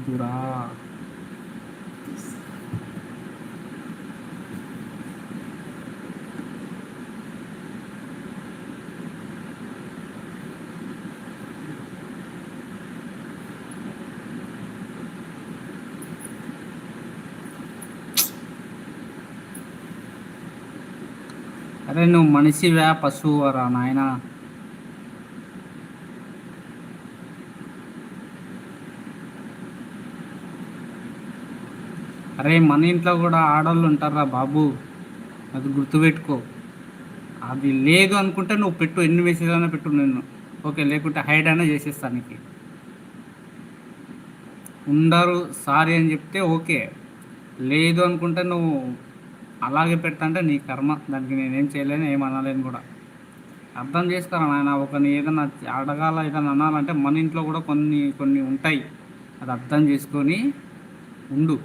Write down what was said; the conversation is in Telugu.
దురా అరే నువ్వు మనిషివా పశువురా నాయనా? అరే మన ఇంట్లో కూడా ఆడవాళ్ళు ఉంటారా బాబు, అది గుర్తుపెట్టుకో. అది లేదు అనుకుంటే నువ్వు పెట్టు, ఎన్ని మెసేజ్ అయినా పెట్టు నేను ఓకే, లేకుంటే హైడ్ అయినా చేసేస్తాను నీకు. ఉండరు సారీ అని చెప్తే ఓకే, లేదు అనుకుంటే నువ్వు అలాగే పెట్టంటే నీ కర్మ, దానికి నేనేం చేయలేను, ఏం అనలేను కూడా. అర్థం చేసుకోరా నాయన, ఒకరిని ఏదైనా అడగాల ఏదైనా అనాలంటే మన ఇంట్లో కూడా కొన్ని కొన్ని ఉంటాయి, అది అర్థం చేసుకొని ఉండు.